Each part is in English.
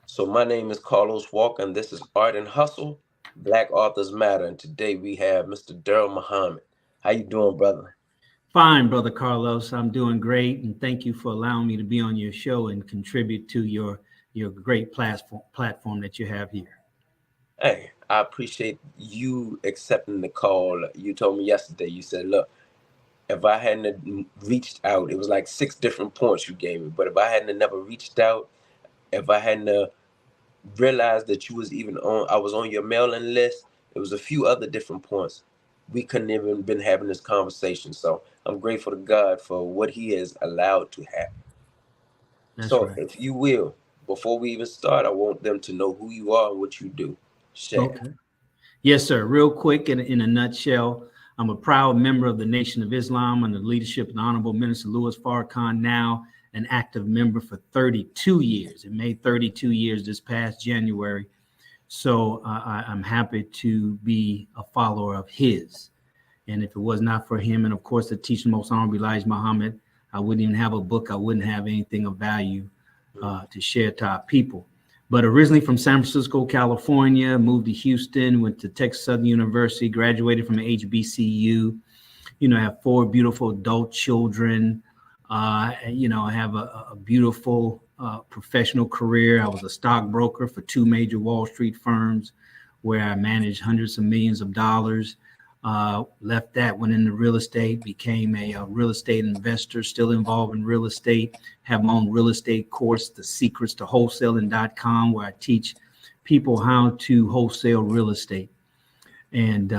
So my name is Carlos Walker, and this is Art and Hustle, Black Authors Matter. And today we have Mr. Daryl Muhammad. How you doing, brother? Fine, Brother Carlos. I'm doing great, and thank you for allowing me to be on your show and contribute to your great platform that you have here. Hey, I appreciate you accepting the call. You told me yesterday, you said, look, if I hadn't reached out, it was like 6 different points you gave me, but if I hadn't never reached out, if I hadn't realized that you was even on, I was on your mailing list, it was a few other different points. We couldn't even been having this conversation. So I'm grateful to God for what he has allowed to happen. That's So right. if you will, before we even start, I want them to know who you are and what you do. Share. Okay. Yes, sir. Real quick, in a nutshell, I'm a proud member of the Nation of Islam under the leadership of the Honorable Minister Louis Farrakhan, now an active member for 32 years. It made 32 years this past January. So I'm happy to be a follower of his. And if it was not for him, and of course the teacher most honorable Elijah Muhammad, I wouldn't even have a book. I wouldn't have anything of value to share to our people. But originally from San Francisco, California, moved to Houston, went to Texas Southern University, graduated from HBCU. I have 4 beautiful adult children. I have a beautiful professional career. I was a stockbroker for 2 major Wall Street firms where I managed hundreds of millions of dollars. Left that, went into real estate, became a real estate investor, still involved in real estate, have my own real estate course, The Secrets to Wholesaling.com, where I teach people how to wholesale real estate. And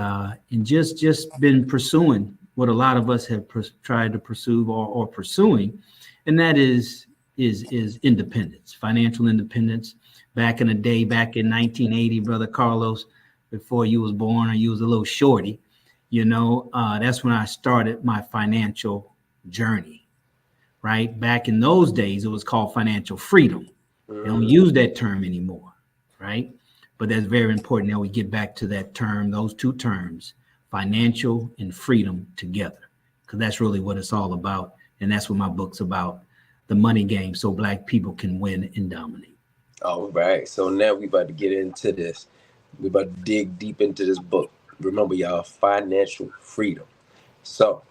just been pursuing what a lot of us have tried to pursue or pursuing, and that is independence, financial independence. Back in the day, back in 1980, Brother Carlos, before you was born or you was a little shorty, that's when I started my financial journey, right? Back in those days, it was called financial freedom. They don't use that term anymore, right? But that's very important that we get back to that term, those 2 terms, financial and freedom together, because that's really what it's all about. And that's what my book's about, the money game, so Black people can win and dominate. All right. So now we about to get into this. We about to dig deep into this book. Remember, y'all, financial freedom. So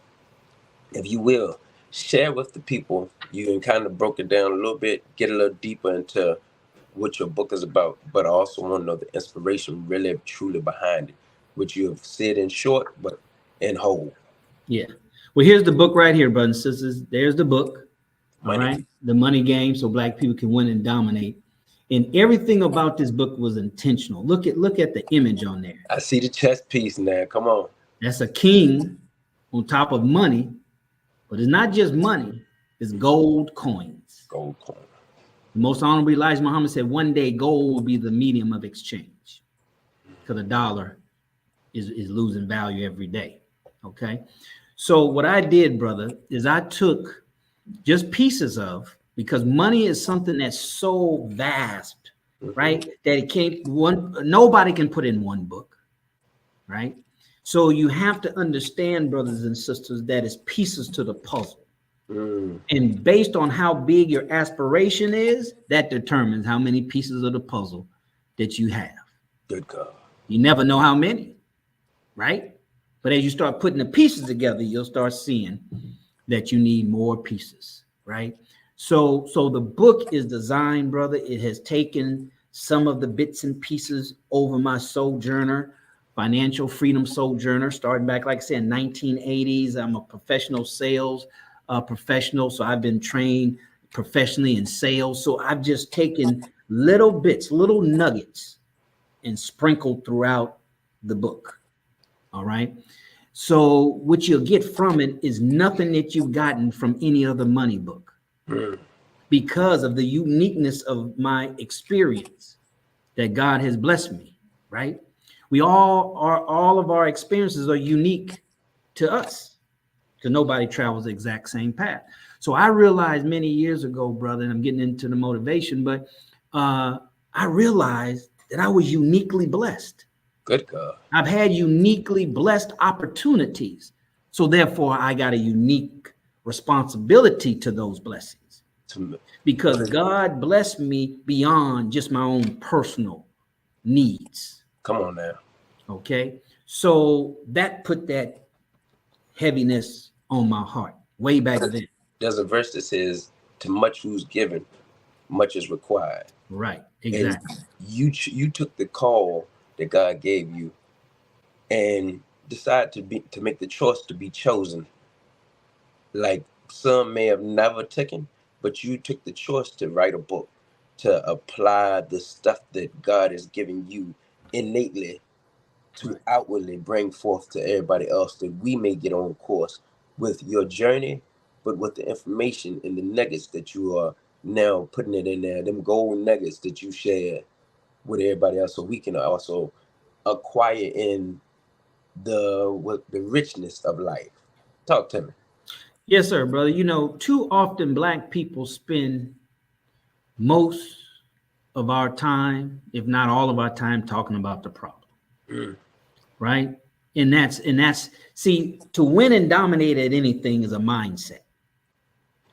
if you will, share with the people, you can kind of broke it down a little bit, get a little deeper into what your book is about, but I also want to know the inspiration really truly behind it, which you have said in short, but in whole. Yeah. Well, here's the book right here, brothers and sisters. There's the book. All Money. right. The money game, so Black people can win and dominate. And everything about this book was intentional. Look at the image on there. I see the chess piece now. Come on. That's a king on top of money, but it's not just money, it's gold coins. Gold coin. The most honorable Elijah Muhammad said one day gold will be the medium of exchange, because the dollar is losing value every day. Okay. So what I did, brother, is I took just pieces of, because money is something that's so vast, right? That it can't nobody can put in one book, right? So you have to understand, brothers and sisters, that it's pieces to the puzzle. And based on how big your aspiration is, that determines how many pieces of the puzzle that you have. Good God. You never know how many, right? But as you start putting the pieces together, you'll start seeing that you need more pieces, right? So the book is designed, brother. It has taken some of the bits and pieces over my sojourner, financial freedom sojourner, starting back, like I said, in 1980s. I'm a professional sales professional, so I've been trained professionally in sales. So I've just taken little bits, little nuggets, and sprinkled throughout the book. All right. So what you'll get from it is nothing that you've gotten from any other money book, because of the uniqueness of my experience that God has blessed me, right? All of our experiences are unique to us, because nobody travels the exact same path. So I realized many years ago, brother, and I'm getting into the motivation, but I realized that I was uniquely blessed. Good God. I've had uniquely blessed opportunities. So therefore, I got a unique responsibility to those blessings. because God blessed me beyond just my own personal needs. Come on now. Okay. So that put that heaviness on my heart way back then. There's a verse that says, to much who's given, much is required. Right. And Exactly. you took the call that God gave you and decided to make the choice to be chosen. Like some may have never taken, but you took the choice to write a book, to apply the stuff that God has given you innately to outwardly bring forth to everybody else, that we may get on course with your journey, but with the information and the nuggets that you are now putting it in there, them gold nuggets that you share with everybody else, so we can also acquire in the richness of life. Talk to me. Yes, sir, brother. You know, too often Black people spend most of our time, if not all of our time, talking about the problem. Mm. Right. And that's see, to win and dominate at anything is a mindset.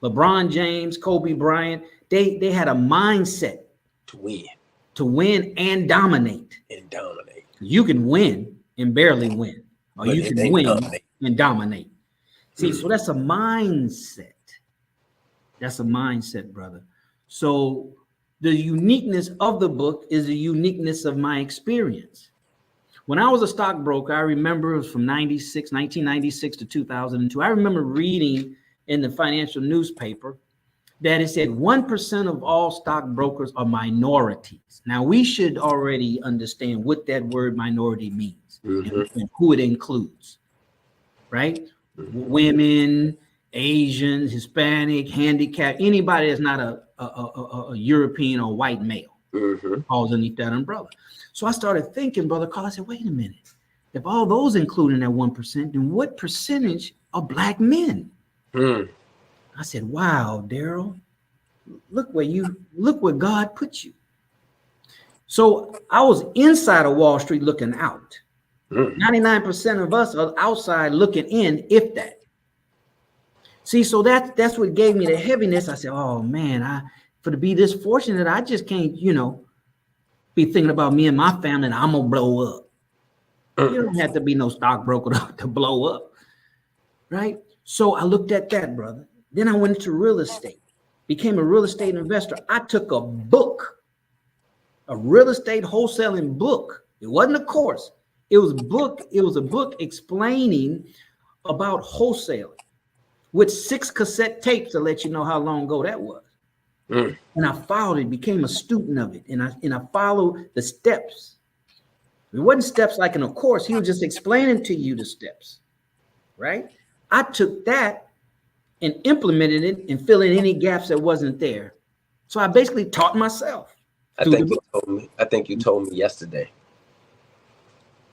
LeBron James, Kobe Bryant, they had a mindset to win and dominate. and dominate. You can win and barely win, or But you it can ain't win dominate. and dominate. See, so that's a mindset. That's a mindset, brother. So the uniqueness of the book is the uniqueness of my experience. When I was a stockbroker, I remember it was from 1996 to 2002. I remember reading in the financial newspaper that it said 1% of all stockbrokers are minorities. Now, we should already understand what that word minority means and who it includes, right? Women, Asians, Hispanic, handicapped, anybody that's not a European or white male falls underneath that umbrella. So I started thinking, Brother Carl, I said, wait a minute. If all those include in that 1%, then what percentage are Black men? I said, wow, Daryl, look where God put you. So I was inside of Wall Street looking out. 99% of us are outside looking in, if that. See, so that's what gave me the heaviness. I said, oh man, for to be this fortunate, I just can't, be thinking about me and my family and I'm gonna blow up. You don't have to be no stockbroker to blow up, right? So I looked at that, brother. Then I went into real estate, became a real estate investor. I took a book, a real estate wholesaling book. It wasn't a course. It was a book. It was a book explaining about wholesaling with 6 cassette tapes to let you know how long ago that was. And I followed it, became a student of it, and I followed the steps. It wasn't steps like in a course. He was just explaining to you the steps, right? I took that and implemented it and fill in any gaps that wasn't there. So I basically taught myself. I think you told me yesterday.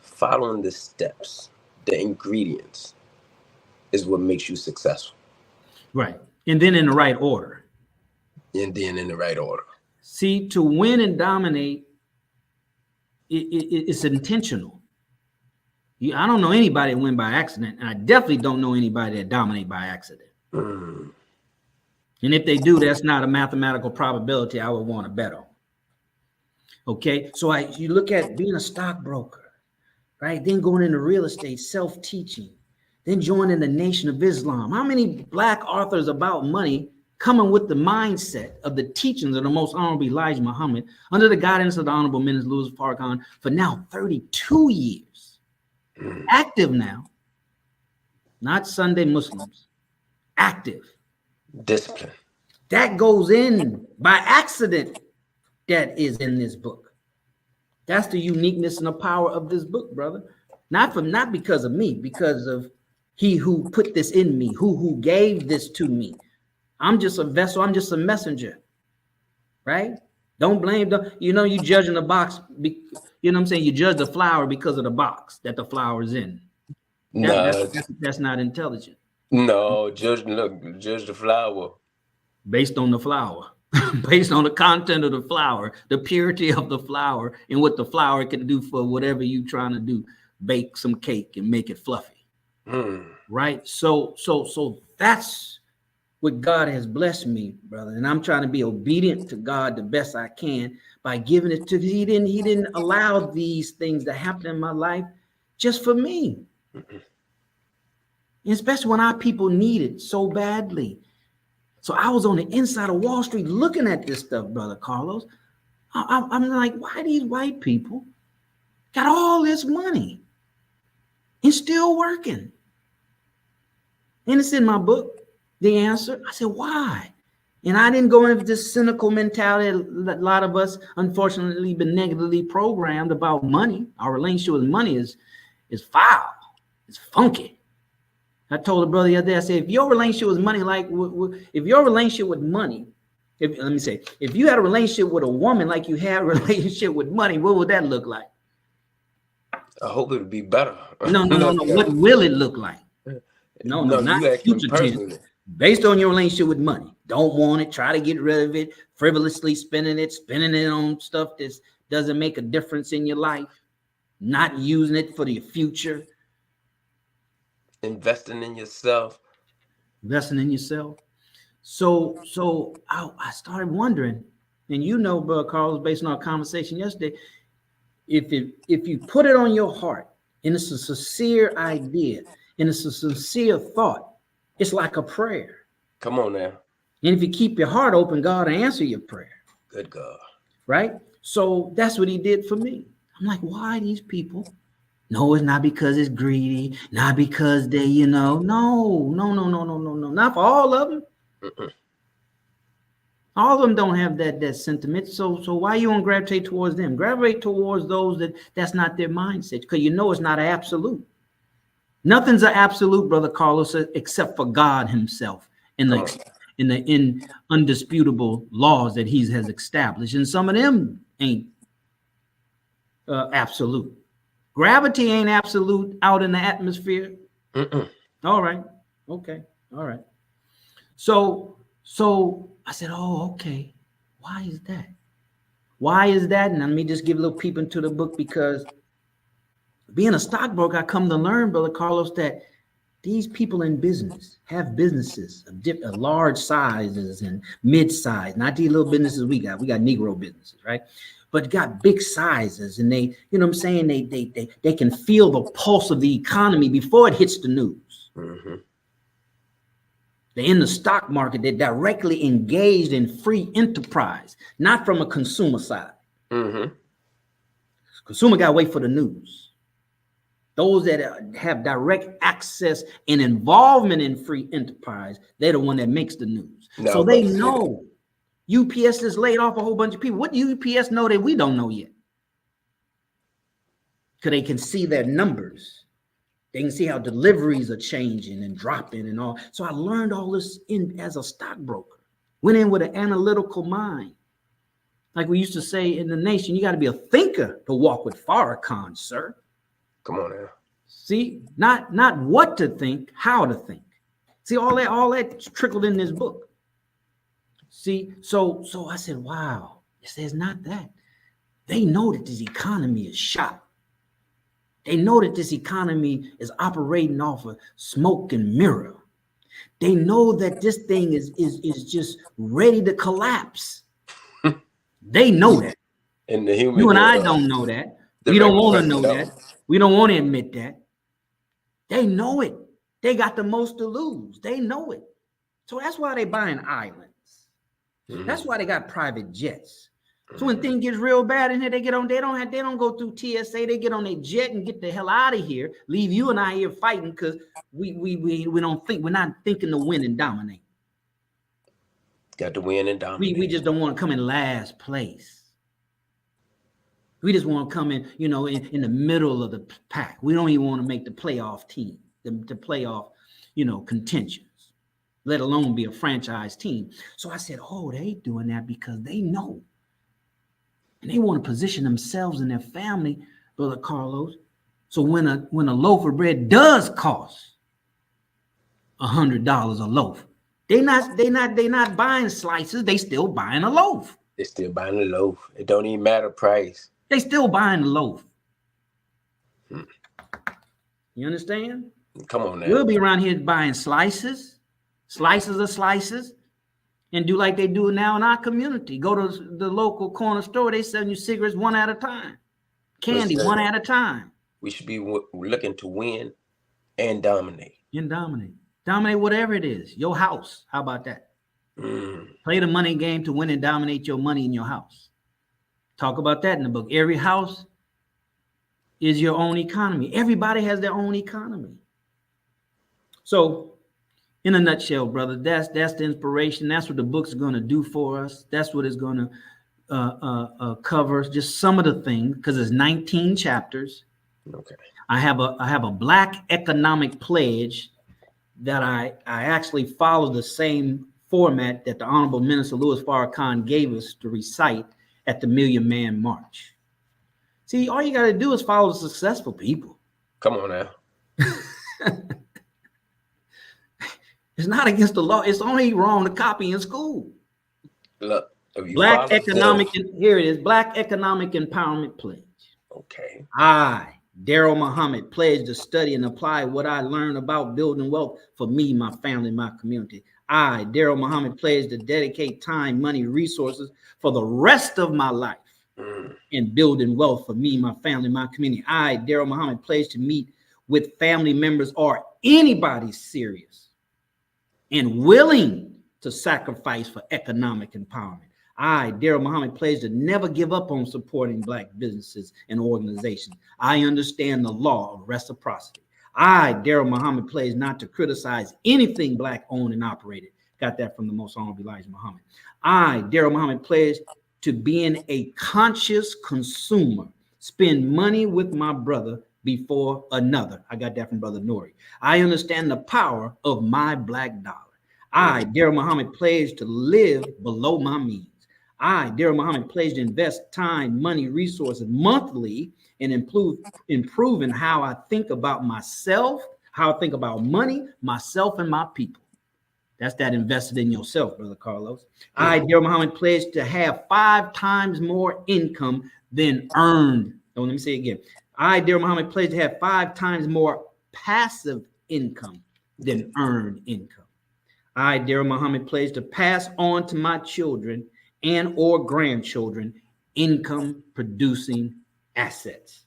Following the steps, the ingredients, is what makes you successful. Right. And then in the right order. And then in the right order. See, to win and dominate, it's intentional. I don't know anybody that win by accident, and I definitely don't know anybody that dominate by accident. And if they do, that's not a mathematical probability I would want to bet on. Okay, so you look at being a stockbroker, right? Then going into real estate, self-teaching, then joining the Nation of Islam. How many Black authors about money coming with the mindset of the teachings of the Most Honorable Elijah Muhammad under the guidance of the Honorable Minister Louis Farrakhan for now 32 years. Active now, not Sunday Muslims, active. Discipline. That goes in by accident. That is in this book. That's the uniqueness and the power of this book, brother. Not because of me, because of he who put this in me, who gave this to me. I'm just a vessel. I'm just a messenger, right? Don't blame you judging the box. You know what I'm saying? You judge the flower because of the box that the flower is in. That's not intelligent. No, judge the flower. Based on the flower, based on the content of the flower, the purity of the flower, and what the flower can do for whatever you're trying to do. Bake some cake and make it fluffy, right? So that's what God has blessed me, brother, and I'm trying to be obedient to God the best I can by giving it to. He didn't allow these things to happen in my life just for me, especially when our people need it so badly. So I was on the inside of Wall Street looking at this stuff, brother Carlos. I'm like, why these white people got all this money and still working? And it's in my book, the answer. I said, why? And I didn't go into this cynical mentality. A lot of us, unfortunately, been negatively programmed about money. Our relationship with money is foul. It's funky. I told a brother the other day, I said, if your relationship with money, if your relationship with money, if you had a relationship with a woman like you had a relationship with money, what would that look like? I hope it would be better. No. What will it look like? No, not you asking future personally. tense. Based on your relationship with money. Don't want it, try to get rid of it, frivolously spending it on stuff that doesn't make a difference in your life, not using it for the future. Investing in yourself. So I started wondering, and Brother Carlos, based on our conversation yesterday, if you put it on your heart, and it's a sincere idea, and it's a sincere thought, it's like a prayer. Come on now. And if you keep your heart open, God will answer your prayer. Good God. Right? So that's what he did for me. I'm like, why these people? No, it's not because it's greedy, not because they, no, not for all of them. All of them don't have that sentiment. So why you don't gravitate towards them? Gravitate towards those that's not their mindset, because it's not an absolute. Nothing's an absolute, Brother Carlos, except for God himself in the undisputable laws that he has established. And some of them ain't absolute. Gravity ain't absolute out in the atmosphere. All right. Okay. All right. So I said, oh, okay. Why is that? Why is that? And let me just give a little peep into the book, because being a stockbroker, I come to learn, Brother Carlos, that these people in business have businesses of large sizes and mid-size, not these little businesses we got. We got Negro businesses, right? But got big sizes, and they, you know what I'm saying? They can feel the pulse of the economy before it hits the news. Mm-hmm. They're in the stock market. They're directly engaged in free enterprise, not from a consumer side. Mm-hmm. Consumer got to wait for the news. Those that have direct access and involvement in free enterprise, they're the one that makes the news. No, so they know UPS has laid off a whole bunch of people. What do UPS know that we don't know yet? Because they can see their numbers. They can see how deliveries are changing and dropping and all. So I learned all this as a stockbroker. Went in with an analytical mind. Like we used to say in the nation, you got to be a thinker to walk with Farrakhan, sir. Come on now. See, not what to think, how to think. See, all that trickled in this book. See, so I said, wow, it says not that. They know that this economy is shot. They know that this economy is operating off of smoke and mirror. They know that this thing is just ready to collapse. They know that. And the human, you and I don't know that. We don't want to know that. We don't want to admit that. They know it. They got the most to lose. They know it. So that's why they buying islands. Mm-hmm. That's why they got private jets. So when things get real bad in here, they don't go through TSA. They get on their jet and get the hell out of here. Leave you and I here fighting because we don't think, we're not thinking to win and dominate. Got to win and dominate. We just don't want to come in last place. We just want to come in, in the middle of the pack. We don't even want to make the playoff team, the playoff, contentions, let alone be a franchise team. So I said, oh, they doing that because they know. And they want to position themselves and their family, Brother Carlos. So when a loaf of bread does cost $100 a loaf, they not buying slices. They still buying a loaf. They still buying a loaf. It don't even matter price. They still buying the loaf. You understand? Come on now. We'll be around here buying slices, slices of slices, and do like they do now in our community. Go to the local corner store, they sell you cigarettes one at a time, candy Listen, one at a time. we should be looking to win and dominate. And dominate. Dominate whatever it is. Your house. How about that? Mm. Play the money game to win and dominate your money in your house. Talk about that in the book. Every house is your own economy. Everybody has their own economy. So, in a nutshell, brother, that's the inspiration. That's what the book's going to do for us. That's what it's going to cover. Just some of the things, because it's 19 chapters. Okay. I have a Black economic pledge that I actually follow the same format that the Honorable Minister Louis Farrakhan gave us to recite at the Million Man March. See, all you got to do is follow the successful people. Come on now. It's not against the law. It's only wrong to copy in school. Look, if you Black follow economic, them, here it is, Black Economic Empowerment Pledge. okay. I, Daryl Muhammad, pledge to study and apply what I learned about building wealth for me, my family, my community. I, Daryl Muhammad, pledge to dedicate time, money, resources for the rest of my life in building wealth for me, my family, my community. I, Daryl Muhammad, pledge to meet with family members or anybody serious and willing to sacrifice for economic empowerment. I, Daryl Muhammad, pledge to never give up on supporting Black businesses and organizations. I understand the law of reciprocity. I, Daryl Muhammad, pledge not to criticize anything Black owned and operated. Got that from the Most Honorable Elijah Muhammad. I, Daryl Muhammad, pledge to being a conscious consumer. Spend money with my brother before another. I got that from Brother Nori. I understand the power of my Black dollar. I, Daryl Muhammad, pledge to live below my means. I, Daryl Muhammad, pledge to invest time, money, resources monthly and improving how I think about myself, how I think about money, myself, and my people. That's that invested in yourself, Brother Carlos. I, Daryl Muhammad, pledge to have 5 times more income than earned. Oh, let me say it again. I, Daryl Muhammad, pledge to have 5 times more passive income than earned income. I, Daryl Muhammad, pledge to pass on to my children and or grandchildren income producing assets.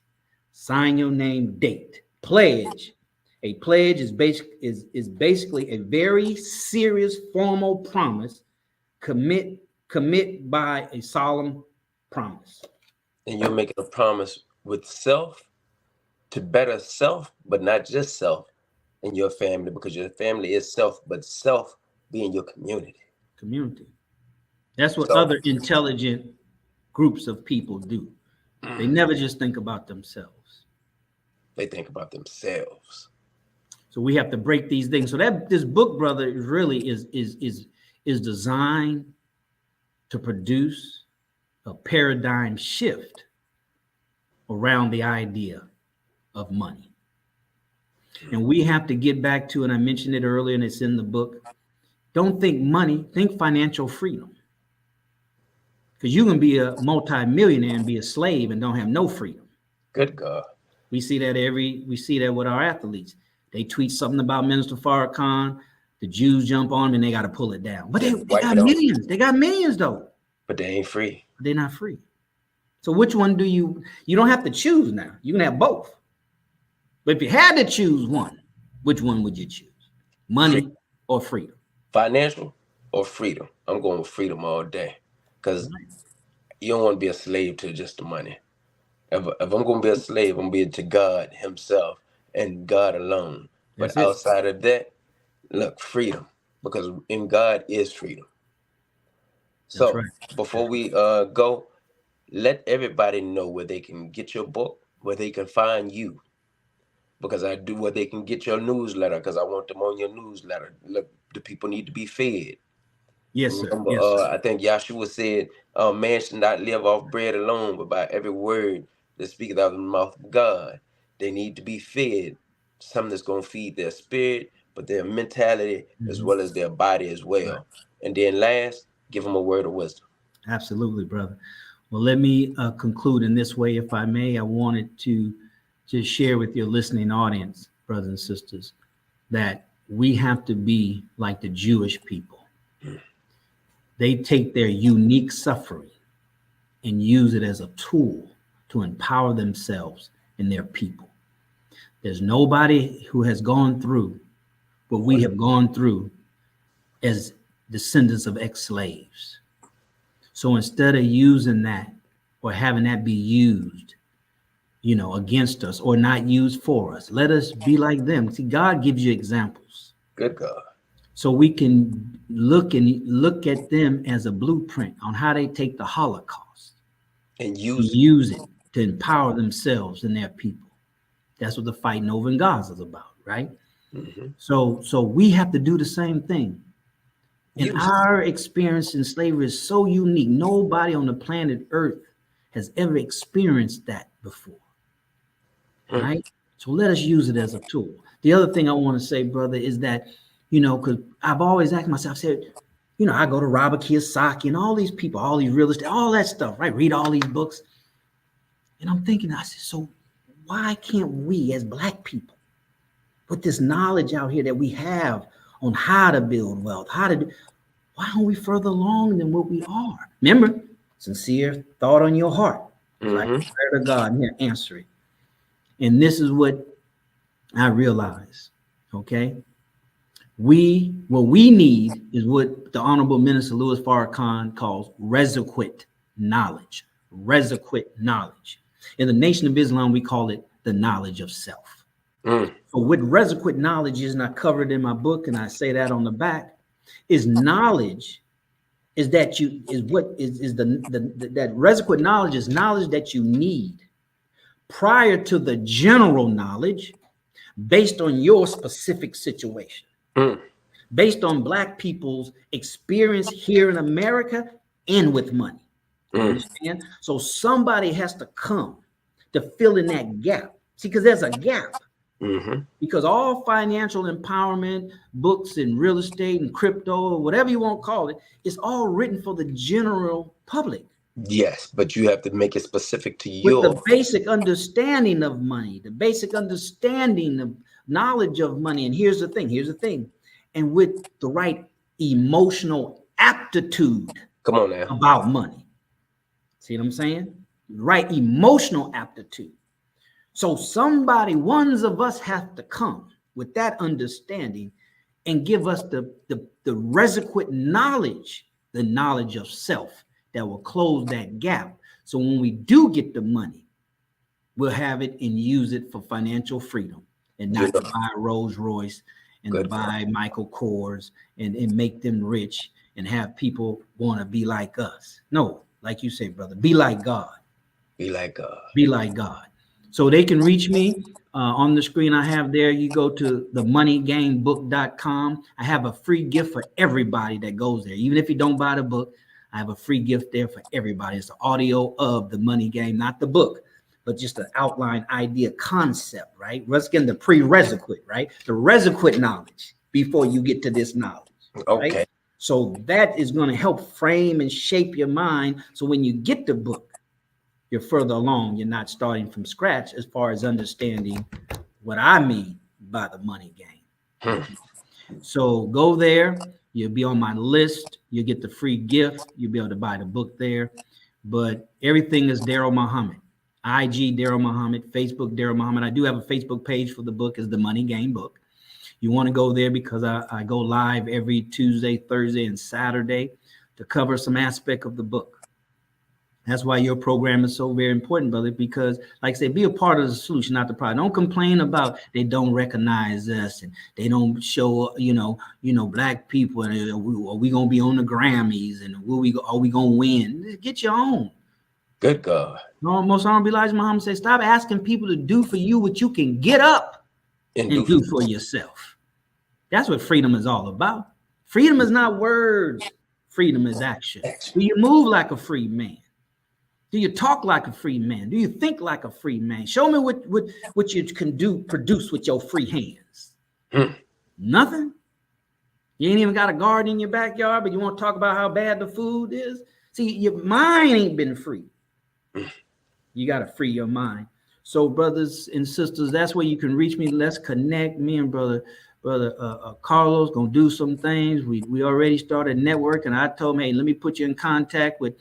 Sign your name, date. Pledge. A pledge is basically a very serious formal promise, commit by a solemn promise. And you're making a promise with self to better self, but not just self and your family, because your family is self, but self being your community. Community. That's what other intelligent groups of people do. They never just think about themselves. They think about themselves. So we have to break these things. So that this book, brother, really is designed to produce a paradigm shift around the idea of money. And we have to get back to, and I mentioned it earlier, and it's in the book. Don't think money, think financial freedom. Because you can be a multi-millionaire and be a slave and don't have no freedom. Good God. We see that with our athletes. They tweet something about Minister Farrakhan, the Jews jump on them and they got to pull it down. But they got millions. They got millions though. But they ain't free. They're not free. So which one do you don't have to choose now. You can have both. But if you had to choose one, which one would you choose? Money or freedom? Financial or freedom? I'm going with freedom all day. Because you don't want to be a slave to just the money. If I'm going to be a slave, I'm going to be to God himself and God alone. But outside of that, look, freedom. Because in God is freedom. So before we go, let everybody know where they can get your book, where they can find you. Because I do where they can get your newsletter, because I want them on your newsletter. Look, the people need to be fed. Yes, sir. Remember, yes, sir. I think Yahshua said, man should not live off bread alone, but by every word that speaketh out of the mouth of God. They need to be fed, something that's going to feed their spirit, but their mentality as well as their body as well. Right. And then last, give them a word of wisdom. Absolutely, brother. Well, let me conclude in this way, if I may. I wanted to just share with your listening audience, brothers and sisters, that we have to be like the Jewish people. They take their unique suffering and use it as a tool to empower themselves and their people. There's nobody who has gone through what we have gone through as descendants of ex-slaves. So instead of using that or having that be used, against us or not used for us, let us be like them. See, God gives you examples. Good God. So we can look at them as a blueprint on how they take the Holocaust And use it to empower themselves and their people. That's what the fighting over in Gaza is about, right? Mm-hmm. So we have to do the same thing. And our experience in slavery is so unique. Nobody on the planet Earth has ever experienced that before, right? So let us use it as a tool. The other thing I want to say, brother, is that, because I've always asked myself, I said, I go to Robert Kiyosaki and all these people, all these real estate, all that stuff, right? Read all these books. And I'm thinking, I said, so why can't we as Black people, with this knowledge out here that we have on how to build wealth, why aren't we further along than what we are? Remember, sincere thought on your heart. It's like a prayer to God, here, answer it. And this is what I realize, okay? What we need is what the Honorable Minister Louis Farrakhan calls requisite knowledge. Requisite knowledge. In the Nation of Islam, we call it the knowledge of self. So what requisite knowledge is, and I covered in my book, and I say that on the back, is knowledge is that that requisite knowledge is knowledge that you need prior to the general knowledge based on your specific situation. Based on Black people's experience here in America and with money. You understand? So somebody has to come to fill in that gap. See, because there's a gap. Because all financial empowerment books and real estate and crypto or whatever you want to call it, it's all written for the general public. Yes, but you have to make it specific to With your the basic understanding of money, the basic understanding of knowledge of money. And here's the thing. And with the right emotional aptitude come on now about money. See what I'm saying? Right emotional aptitude. So ones of us have to come with that understanding and give us the requisite knowledge, the knowledge of self that will close that gap. So when we do get the money, we'll have it and use it for financial freedom and not to buy a Rolls Royce and to buy Michael Kors and make them rich and have people want to be like us. No, like you say, brother, be like God. Be like God. Be like God. So they can reach me on the screen I have there. You go to themoneygamebook.com. I have a free gift for everybody that goes there. Even if you don't buy the book, I have a free gift there for everybody. It's the audio of The Money Game, not the book, but just an outline idea concept, right? Let's get the prerequisite, right? The requisite knowledge before you get to this knowledge. Okay. Right? So that is going to help frame and shape your mind. So when you get the book, you're further along. You're not starting from scratch as far as understanding what I mean by the money game. So go there. You'll be on my list. You'll get the free gift. You'll be able to buy the book there. But everything is Daryl Muhammad. IG Daryl Muhammad, Facebook Daryl Muhammad. I do have a Facebook page for the book, is The Money Game Book. You want to go there because I go live every Tuesday, Thursday, and Saturday to cover some aspect of the book. That's why your program is so very important, brother, because like I said, be a part of the solution, not the problem. Don't complain about they don't recognize us and they don't show, Black people, and are we going to be on the Grammys and are we going to win? Get your own. Good God. Most Honorable Elijah Muhammad says, stop asking people to do for you what you can get up and do for yourself. That's what freedom is all about. Freedom is not words. Freedom is action. Do you move like a free man? Do you talk like a free man? Do you think like a free man? Show me what you can produce with your free hands. Nothing. You ain't even got a garden in your backyard, but you want to talk about how bad the food is? See, your mind ain't been free. You got to free your mind. So brothers and sisters, that's where you can reach me. Let's connect. Me and brother Brother Carlos gonna do some things. We already started networking. I told him, hey, let me put you in contact with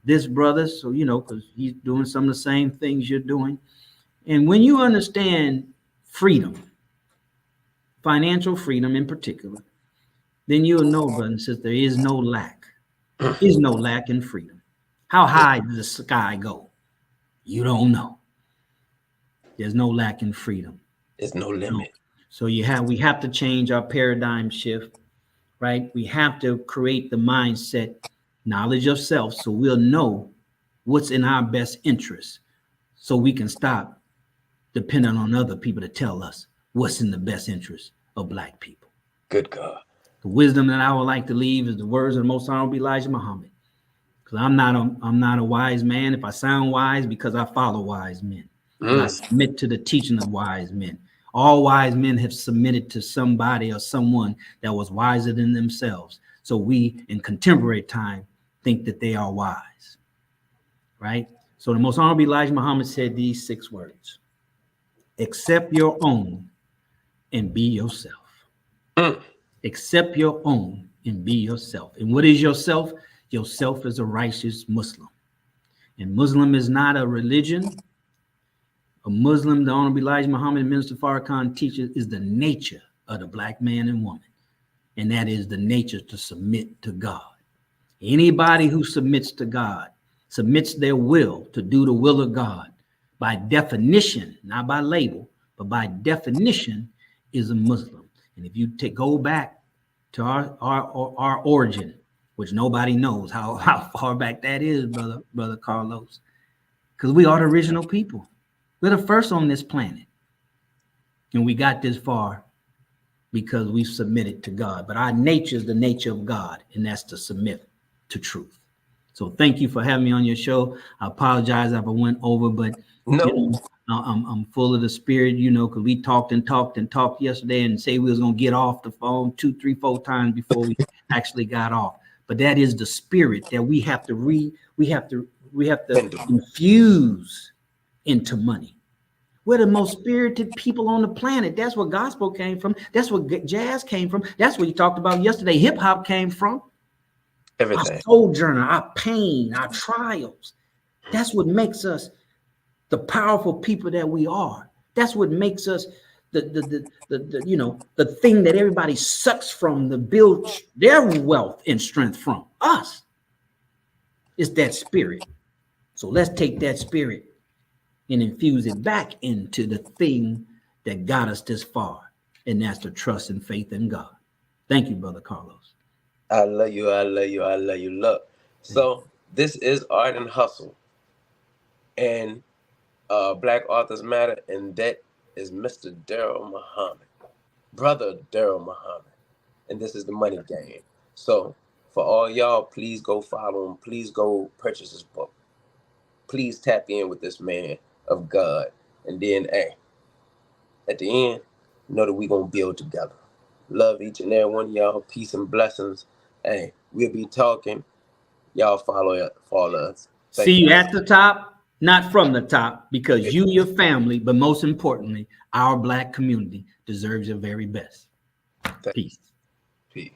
this brother, so because he's doing some of the same things you're doing. And when you understand freedom, financial freedom in particular, then you'll know, brother and sister, there is no lack. There is no lack in freedom. How high does the sky go? You don't know. There's no lack in freedom. There's no limit. So we have to change our paradigm shift, right? We have to create the mindset, knowledge of self, so we'll know what's in our best interest, so we can stop depending on other people to tell us what's in the best interest of Black people. Good God. The wisdom that I would like to leave is the words of the Most Honorable Elijah Muhammad. Because I'm not a wise man. If I sound wise, because I follow wise men. And I submit to the teaching of wise men. All wise men have submitted to somebody or someone that was wiser than themselves. So we, in contemporary time, think that they are wise, right? So the Most Honorable Elijah Muhammad said these 6 words: accept your own and be yourself. Accept your own and be yourself. And what is yourself? Yourself is a righteous Muslim. And Muslim is not a religion. A Muslim, the Honorable Elijah Muhammad and Minister Farrakhan teaches, is the nature of the Black man and woman. And that is the nature to submit to God. Anybody who submits to God, submits their will to do the will of God, by definition, not by label, but by definition, is a Muslim. And if you go back to our origin, which nobody knows how far back that is, brother Carlos, because we are the original people. We're the first on this planet. And we got this far because we submitted to God. But our nature is the nature of God, and that's to submit to truth. So thank you for having me on your show. I apologize if I went over, but no. I'm full of the spirit, because we talked yesterday and say we was gonna get off the phone 2, 3, 4 times before we actually got off. But that is the spirit that we have to infuse into money. We're the most spirited people on the planet. That's where gospel came from. That's where jazz came from. That's what you talked about yesterday. Hip hop came from. Everything. Our sojourner, our pain, our trials. That's what makes us the powerful people that we are. That's what makes us the thing that everybody sucks from to build their wealth and strength from. Us. It's that spirit. So let's take that spirit and infuse it back into the thing that got us this far. And that's the trust and faith in God. Thank you, Brother Carlos. I love you. I love you. I love you. Look. So this is Art and Hustle. And Black Authors Matter. And that is Mr. Daryl Muhammad. Brother Daryl Muhammad. And this is the Money Game. So for all y'all, please go follow him. Please go purchase his book. Please tap in with this man of God. And then, hey, at the end, know that we're going to build together. Love each and every one of y'all. Peace and blessings. Hey, we'll be talking. Y'all follow us. See you at the top, not from the top, because you, your family, but most importantly, our Black community deserves your very best. Peace. Peace.